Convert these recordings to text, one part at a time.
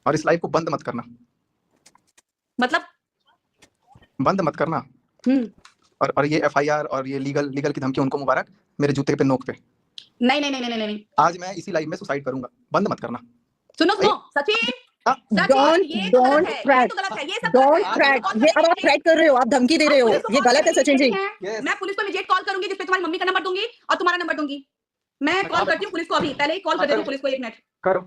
और इस लाइव को बंद मत करना, मतलब बंद मत करना। और ये एफआईआर और ये लीगल की धमकी उनको मुबारक, मेरे जूते पे नोक पे। नहीं नहीं नहीं नहीं नहीं, आज मैं इसी लाइव में सुसाइड करूंगा, बंद मत करना। सुनो सुनो Sachin, don't don't threat, don't threat. ये अब आप थ्रेट कर रहे हो, आप धमकी दे रहे हो, ये गलत है सचिन जी। मैं पुलिस को इमीडिएट कॉल करूंगी, जिसपे तुम्हारी मम्मी का नंबर दूंगी और तुम्हारा नंबर दूंगी। मैं कॉल करती हूँ पुलिस को, अभी पहले ही कॉल कर देती हूँ पुलिस को। 1 मिनट करो,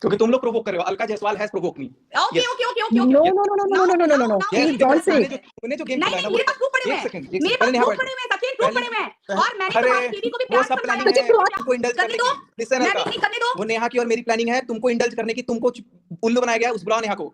क्योंकि तुम लोग प्रोवोक कर रहे हो। Alka Jaiswal has provoke me. Okay okay okay okay no no no no no no no no no, please don't say. तूने जो गेम नहीं खेला है नहीं, मेरे पास प्रूफ पड़े हुए हैं, मेरे पास प्रूफ पड़े हुए हैं सचिन, प्रूफ पड़े हुए हैं। और मैंने तुम्हारी दीदी को भी प्यार से समझाया है, तुमको इंडल्ज करने की। लिसन मैं अलका, भी करने दो। वो नेहा की और मेरी प्लानिंग है तुमको इंडल्ज करने की। तुमको उल्लू बनाया गया उस बुरा नेहा को।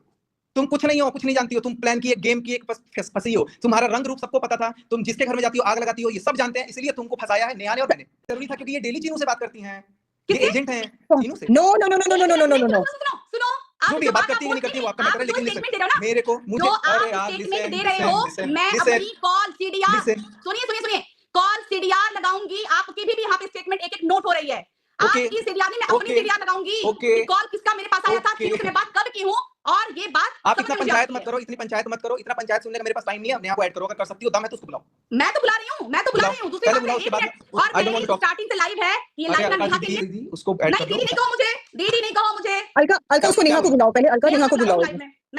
तुम कुछ नहीं हो, कुछ नहीं जानती हो। तुम प्लान की एक गेम की एक फंसी हो। तुम्हारा रंग रूप सबको पता था। तुम जिसके घर में जाती हो आग लगाती हो, ये सब जानते हैं। इसलिए तुमको फंसाया है नेहा ने और मैंने। जरूरी था क्योंकि ये डेली चीनों से बात करती हैं, ये एजेंट हैं चीनों से। No no no no no no no no no, सुनो जो भी बात करती है नहीं करती है वो आपका मैटर है, लेकिन मेरे को मुझे अरे यार स्टेटमेंट दे रहे हो, मैं अपनी कॉल सीडीआर, सुनिए सुनिए सुनिए, कॉल सीडीआर लगाऊंगी। आपकी भी यहाँ पे स्टेटमेंट एक एक नोट हो रही है। आपकी सीडीआर नहीं, मैं अपनी सीडीआर लगाऊंगी कि कॉल किसका मेरे पास आया था, किससे मैं बात कब की हूँ, और ये बात आप इतना पंचायत मत करो, इतनी पंचायत मत करो। इतना पंचायत सुनने का मेरे पास टाइम नहीं है। नेहा को ऐड करो, अगर कर सकती हो दम है तो उसको बुलाओ। मैं तो बुला रही हूँ, मैं तो बुला रही हूँ। दूसरी बात है, 1 मिनट, और मेरी स्टार्टिंग से लाइव है, ये लाइव ना नेहा के लिए। उसको ऐड नहीं कर दो। दीदी नहीं कहो मुझे, दीदी नहीं कहो मुझे। अलका उसको नेहा को बुलाओ, पहले अलका नेहा को बुलाओ।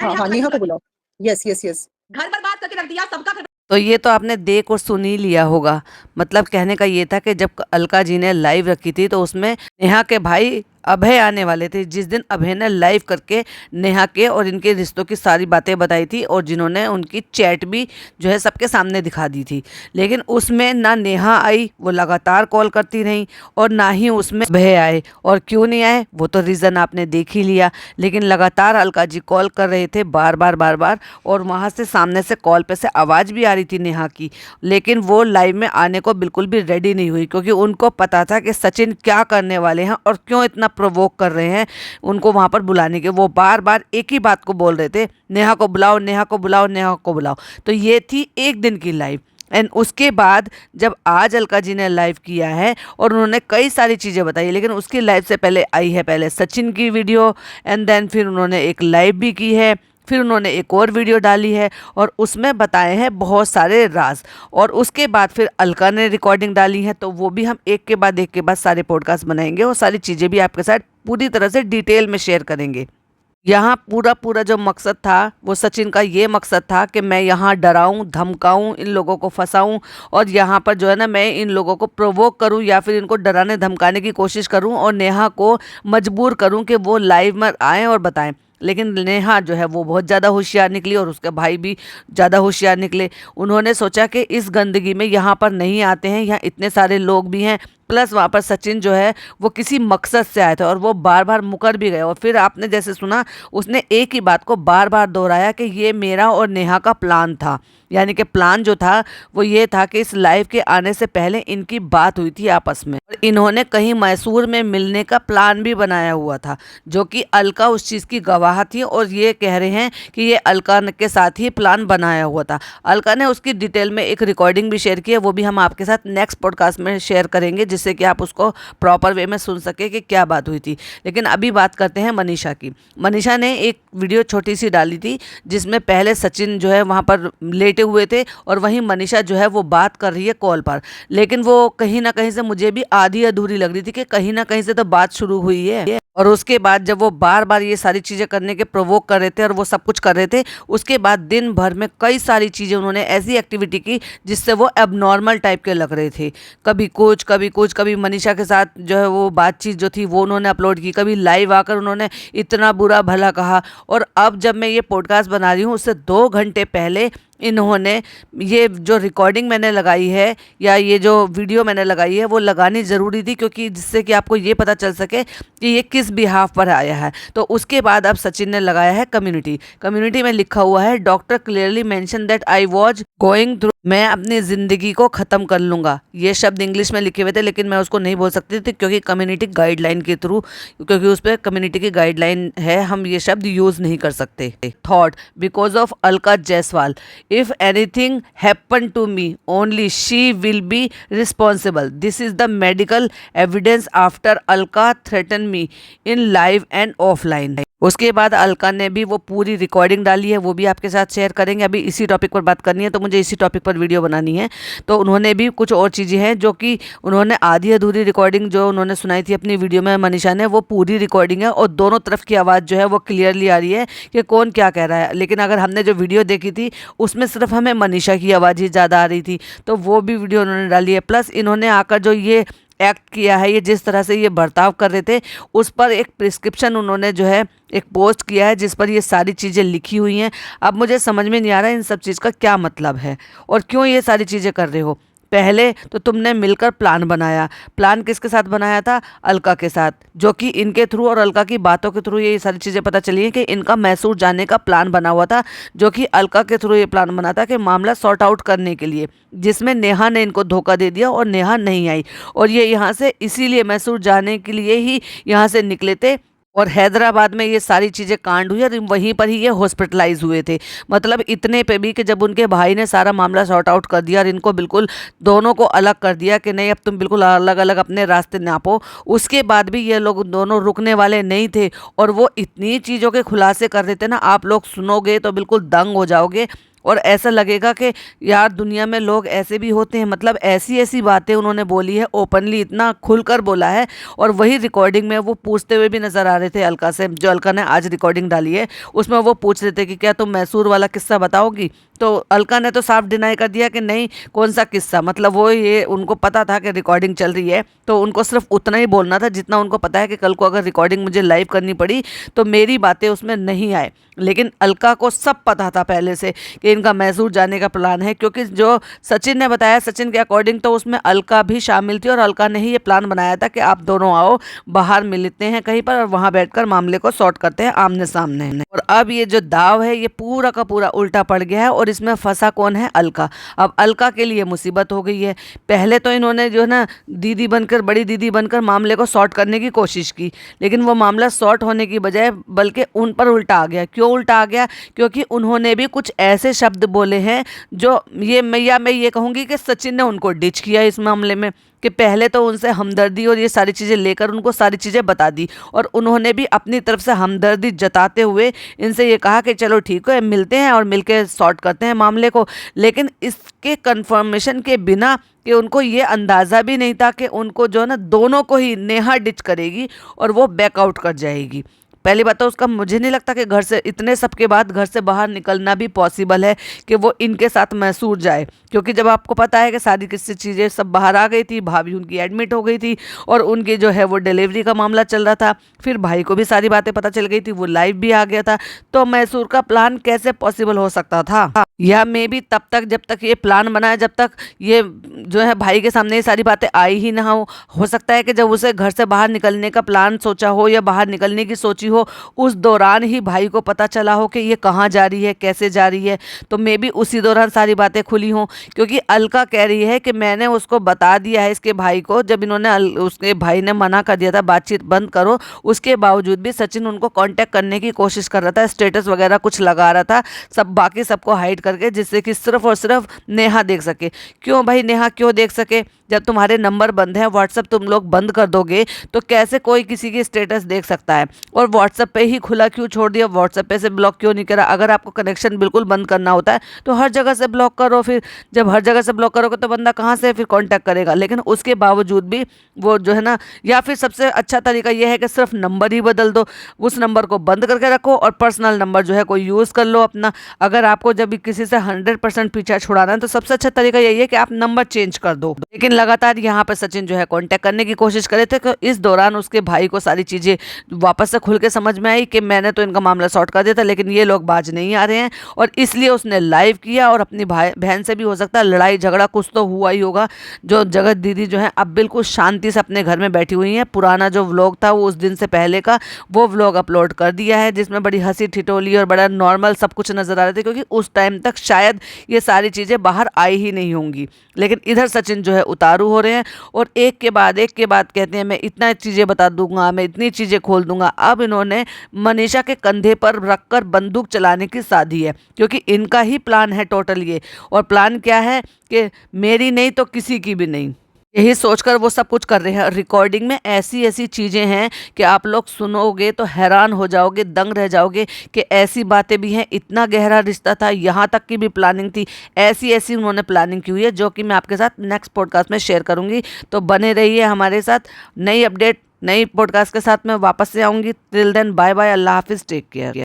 हाँ हाँ नेहा को बुलाओ। यस यस यस, घर बर्बाद करके रख दिया सबका घर। तो ये तो आपने देख और सुन ही लिया होगा। मतलब कहने का ये था कि जब अलका जी ने लाइव रखी थी तो उसमें नेहा के भाई अभय आने वाले थे। जिस दिन अभय ने लाइव करके नेहा के और इनके रिश्तों की सारी बातें बताई थी, और जिन्होंने उनकी चैट भी जो है सबके सामने दिखा दी थी, लेकिन उसमें ना नेहा आई, वो लगातार कॉल करती रहीं, और ना ही उसमें अभय आए। और क्यों नहीं आए वो तो रीज़न आपने देख ही लिया। लेकिन लगातार अलका जी कॉल कर रहे थे बार बार, और वहाँ से सामने से कॉल पे से आवाज़ भी आ रही थी नेहा की, लेकिन वो लाइव में आने को बिल्कुल भी रेडी नहीं हुई, क्योंकि उनको पता था कि सचिन क्या करने वाले हैं और क्यों इतना प्रोवोक कर रहे हैं उनको वहाँ पर बुलाने के। वो बार बार एक ही बात को बोल रहे थे, नेहा को बुलाओ, नेहा को बुलाओ, नेहा को बुलाओ। तो ये थी एक दिन की लाइव। एंड उसके बाद जब आज अलका जी ने लाइव किया है और उन्होंने कई सारी चीज़ें बताई, लेकिन उसकी लाइव से पहले आई है पहले सचिन की वीडियो, एंड देन फिर उन्होंने एक लाइव भी की है, फिर उन्होंने एक और वीडियो डाली है और उसमें बताए हैं बहुत सारे राज, और उसके बाद फिर अलका ने रिकॉर्डिंग डाली है। तो वो भी हम एक के बाद सारे पॉडकास्ट बनाएंगे और सारी चीज़ें भी आपके साथ पूरी तरह से डिटेल में शेयर करेंगे। यहाँ पूरा जो मकसद था वो सचिन का ये मकसद था कि मैं यहाँ डराऊं, धमकाऊं, इन लोगों को फंसाऊं, और यहाँ पर जो है ना मैं इन लोगों को प्रोवोक करूं या फिर इनको डराने धमकाने की कोशिश करूं और नेहा को मजबूर करूं कि वो लाइव में आएँ और बताएं। लेकिन नेहा जो है वो बहुत ज़्यादा होशियार निकली और उसके भाई भी ज़्यादा होशियार निकले। उन्होंने सोचा कि इस गंदगी में यहाँ पर नहीं आते हैं, यहाँ इतने सारे लोग भी हैं, प्लस वहाँ पर सचिन जो है वो किसी मकसद से आए थे और वो बार बार मुकर भी गए। और फिर आपने जैसे सुना उसने एक ही बात को बार बार दोहराया कि ये मेरा और नेहा का प्लान था। यानी कि प्लान जो था वो ये था कि इस लाइव के आने से पहले इनकी बात हुई थी आपस में, और इन्होंने कहीं मैसूर में मिलने का प्लान भी बनाया हुआ था, जो कि अलका उस चीज़ की गवाह थी। और ये कह रहे हैं कि ये अलका के साथ ही प्लान बनाया हुआ था। अलका ने उसकी डिटेल में एक रिकॉर्डिंग भी शेयर की है, वो भी हम आपके साथ नेक्स्ट पॉडकास्ट में शेयर करेंगे, जिससे कि आप उसको प्रॉपर वे में सुन सके कि क्या बात हुई थी। लेकिन अभी बात करते हैं मनीषा की। मनीषा ने एक वीडियो छोटी सी डाली थी जिसमें पहले सचिन जो है वहाँ पर लेटे हुए थे और वहीं मनीषा जो है वो बात कर रही है कॉल पर, लेकिन वो कहीं ना कहीं से मुझे भी आधी अधूरी लग रही थी कि कहीं ना कहीं से तो बात शुरू हुई है। और उसके बाद जब वो बार बार ये सारी चीज़ें करने के प्रोवोक कर रहे थे और वो सब कुछ कर रहे थे, उसके बाद दिन भर में कई सारी चीज़ें उन्होंने ऐसी एक्टिविटी की जिससे वो एबनॉर्मल टाइप के लग रहे थे। कभी कुछ कभी मनीषा के साथ जो है वो बातचीत जो थी वो उन्होंने अपलोड की, कभी लाइव आकर उन्होंने इतना बुरा भला कहा। और अब जब मैं ये पॉडकास्ट बना रही हूँ उससे 2 घंटे पहले इन्होंने ये जो रिकॉर्डिंग मैंने लगाई है या ये जो वीडियो मैंने लगाई है वो लगानी ज़रूरी थी, क्योंकि जिससे कि आपको ये पता चल सके कि ये किस बिहाफ पर आया है। तो उसके बाद अब सचिन ने लगाया है कम्युनिटी में लिखा हुआ है, doctor clearly mention that I was going through, मैं अपनी ज़िंदगी को ख़त्म कर लूँगा। ये शब्द इंग्लिश में लिखे हुए थे लेकिन मैं उसको नहीं बोल सकती थी क्योंकि कम्युनिटी गाइडलाइन के थ्रू, क्योंकि उस पर कम्युनिटी की गाइडलाइन है, हम ये शब्द यूज़ नहीं कर सकते। Thought because of Alka Jaiswal, if anything happen to me only she will be responsible, this is the medical evidence after Alka threatened me in live and offline। उसके बाद अलका ने भी वो पूरी रिकॉर्डिंग डाली है, वो भी आपके साथ शेयर करेंगे। अभी इसी टॉपिक पर बात करनी है तो मुझे इसी टॉपिक पर वीडियो बनानी है। तो उन्होंने भी कुछ और चीज़ें हैं जो कि उन्होंने आधी अधूरी रिकॉर्डिंग जो उन्होंने सुनाई थी अपनी वीडियो में मनीषा ने, वो पूरी रिकॉर्डिंग है और दोनों तरफ की आवाज़ जो है वो क्लियरली आ रही है कि कौन क्या कह रहा है। लेकिन अगर हमने जो वीडियो देखी थी उसमें सिर्फ हमें मनीषा की आवाज़ ही ज़्यादा आ रही थी, तो वो भी वीडियो उन्होंने डाली है। प्लस इन्होंने आकर जो ये एक्ट किया है, ये जिस तरह से ये बर्ताव कर रहे थे, उस पर एक प्रिस्क्रिप्शन उन्होंने जो है एक पोस्ट किया है जिस पर ये सारी चीज़ें लिखी हुई हैं। अब मुझे समझ में नहीं आ रहा है इन सब चीज़ का क्या मतलब है और क्यों ये सारी चीज़ें कर रहे हो। पहले तो तुमने मिलकर प्लान बनाया, प्लान किसके साथ बनाया था? अलका के साथ, जो कि इनके थ्रू और अलका की बातों के थ्रू ये सारी चीज़ें पता चली हैं कि इनका मैसूर जाने का प्लान बना हुआ था, जो कि अलका के थ्रू ये प्लान बना था कि मामला सॉर्ट आउट करने के लिए, जिसमें नेहा ने इनको धोखा दे दिया और नेहा नहीं आई और ये यहाँ से इसीलिए मैसूर जाने के लिए ही यहाँ से निकले थे और हैदराबाद में ये सारी चीज़ें कांड हुई और वहीं पर ही ये हॉस्पिटलाइज हुए थे। मतलब इतने पे भी कि जब उनके भाई ने सारा मामला सॉर्ट आउट कर दिया और इनको बिल्कुल दोनों को अलग कर दिया कि नहीं अब तुम बिल्कुल अलग अलग अपने रास्ते नापो, उसके बाद भी ये लोग दोनों रुकने वाले नहीं थे और वो इतनी चीज़ों के खुलासे कर देते ना, आप लोग सुनोगे तो बिल्कुल दंग हो जाओगे और ऐसा लगेगा कि यार दुनिया में लोग ऐसे भी होते हैं। मतलब ऐसी ऐसी बातें उन्होंने बोली है, ओपनली इतना खुलकर बोला है। और वही रिकॉर्डिंग में वो पूछते हुए भी नज़र आ रहे थे अलका से, जो अलका ने आज रिकॉर्डिंग डाली है उसमें वो पूछ रहे थे कि क्या तुम मैसूर वाला किस्सा बताओगी। तो अलका ने तो साफ डिनाई कर दिया कि नहीं, कौन सा किस्सा। मतलब वो ये उनको पता था कि रिकॉर्डिंग चल रही है तो उनको सिर्फ उतना ही बोलना था जितना उनको पता है कि कल को अगर रिकॉर्डिंग मुझे लाइव करनी पड़ी तो मेरी बातें उसमें नहीं आए। लेकिन अलका को सब पता था पहले से कि इनका मैसूर जाने का प्लान है, क्योंकि जो सचिन ने बताया, सचिन के अकॉर्डिंग तो उसमें अलका भी शामिल थी और अलका ने ही ये प्लान बनाया था कि आप दोनों आओ, बाहर मिलते हैं कहीं पर और वहाँ बैठकर मामले को सॉर्ट करते हैं आमने सामने। और अब ये जो दाव है ये पूरा का पूरा उल्टा पड़ गया है और इसमें फंसा कौन है? अलका। अब अलका के लिए मुसीबत हो गई है। पहले तो इन्होंने जो है ना दीदी बनकर, बड़ी दीदी बनकर मामले को सॉर्ट करने की कोशिश की, लेकिन वो मामला सॉर्ट होने की बजाय बल्कि उन पर उल्टा आ गया। क्यों उल्टा आ गया? क्योंकि उन्होंने भी कुछ ऐसे शब्द बोले हैं जो मैं ये कहूँगी कि सचिन ने उनको डिच किया इस मामले में, कि पहले तो उनसे हमदर्दी और ये सारी चीज़ें लेकर उनको सारी चीज़ें बता दी और उन्होंने भी अपनी तरफ से हमदर्दी जताते हुए इनसे ये कहा कि चलो ठीक है मिलते हैं और मिलके सॉर्ट करते हैं मामले को। लेकिन इसके कंफर्मेशन के बिना कि उनको ये अंदाज़ा भी नहीं था कि उनको जो है ना दोनों को ही नेहा डिच करेगी और वो बैकआउट कर जाएगी। पहली बात तो उसका मुझे नहीं लगता कि घर से इतने सब के बाद घर से बाहर निकलना भी पॉसिबल है कि वो इनके साथ मैसूर जाए, क्योंकि जब आपको पता है कि सारी किसी चीज़ें सब बाहर आ गई थी, भाभी उनकी एडमिट हो गई थी और उनकी जो है वो डिलीवरी का मामला चल रहा था, फिर भाई को भी सारी बातें पता चल गई थी, वो लाइव भी आ गया था, तो मैसूर का प्लान कैसे पॉसिबल हो सकता था? या मे भी तब तक जब तक ये प्लान बनाया, जब तक ये जो है भाई के सामने ये सारी बातें आई ही ना हो सकता है कि जब उसे घर से बाहर निकलने का प्लान सोचा हो या बाहर निकलने की सोची हो, उस दौरान ही भाई को पता चला हो कि ये कहाँ जा रही है, कैसे जा रही है, तो मे भी उसी दौरान सारी बातें खुली हों। क्योंकि अलका कह रही है कि मैंने उसको बता दिया है इसके भाई को, जब इन्होंने उसके भाई ने मना कर दिया था बातचीत बंद करो, उसके बावजूद भी सचिन उनको कांटेक्ट करने की कोशिश कर रहा था, स्टेटस वगैरह कुछ लगा रहा था, सब बाकी सबको हाइड करके, जिससे कि सिर्फ और सिर्फ नेहा देख सके। क्यों भाई नेहा क्यों देख सके? जब तुम्हारे नंबर बंद हैं, व्हाट्सएप तुम लोग बंद कर दोगे तो कैसे कोई किसी की स्टेटस देख सकता है? और व्हाट्सएप पे ही खुला क्यों छोड़ दिया? व्हाट्सएप पे से ब्लॉक क्यों नहीं करा? अगर आपको कनेक्शन बिल्कुल बंद करना होता है तो हर जगह से ब्लॉक करो। फिर जब हर जगह से ब्लॉक करोगे तो बंदा कहाँ से फिर कांटेक्ट करेगा? लेकिन उसके बावजूद भी वो जो है ना, या फिर सबसे अच्छा तरीका यह है कि सिर्फ नंबर ही बदल दो, उस नंबर को बंद करके रखो और पर्सनल नंबर जो है कोई यूज़ कर लो अपना। अगर आपको जब भी किसी से 100% पीछा छुड़ाना है तो सबसे अच्छा तरीका यही है कि आप नंबर चेंज कर दो। लेकिन लगातार यहाँ पर सचिन जो है कांटेक्ट करने की कोशिश करे थे, तो इस दौरान उसके भाई को सारी चीज़ें वापस से खुल के समझ में आई कि मैंने तो इनका मामला सॉर्ट कर दिया था, लेकिन ये लोग बाज नहीं आ रहे हैं, और इसलिए उसने लाइव किया और अपनी भाई बहन से भी हो सकता है लड़ाई झगड़ा कुछ तो हुआ ही होगा। जो जगत दीदी जो है अब बिल्कुल शांति से अपने घर में बैठी हुई हैं। पुराना जो व्लॉग था वो उस दिन से पहले का, वो व्लॉग अपलोड कर दिया है जिसमें बड़ी हंसी ठिठोली और बड़ा नॉर्मल सब कुछ नज़र आ रहे थे, क्योंकि उस टाइम तक शायद ये सारी चीज़ें बाहर आई ही नहीं होंगी। लेकिन इधर सचिन जो है उतारू हो रहे हैं और एक के बाद कहते हैं मैं इतना चीज़ें बता दूंगा, मैं इतनी चीज़ें खोल दूंगा। अब इन्होंने मनीषा के कंधे पर रखकर बंदूक चलाने की साधी है, क्योंकि इनका ही प्लान है टोटल ये। और प्लान क्या है कि मेरी नहीं तो किसी की भी नहीं। यही सोचकर वो सब कुछ कर रहे हैं। रिकॉर्डिंग में ऐसी ऐसी चीज़ें हैं कि आप लोग सुनोगे तो हैरान हो जाओगे, दंग रह जाओगे कि ऐसी बातें भी हैं, इतना गहरा रिश्ता था, यहाँ तक की भी प्लानिंग थी। ऐसी ऐसी उन्होंने प्लानिंग की हुई है जो कि मैं आपके साथ नेक्स्ट पॉडकास्ट में शेयर करूँगी। तो बने रहिए हमारे साथ। नई अपडेट नई पॉडकास्ट के साथ मैं वापस से आऊँगी। टिल देन बाय बाय, अल्लाह हाफिज़, टेक केयर।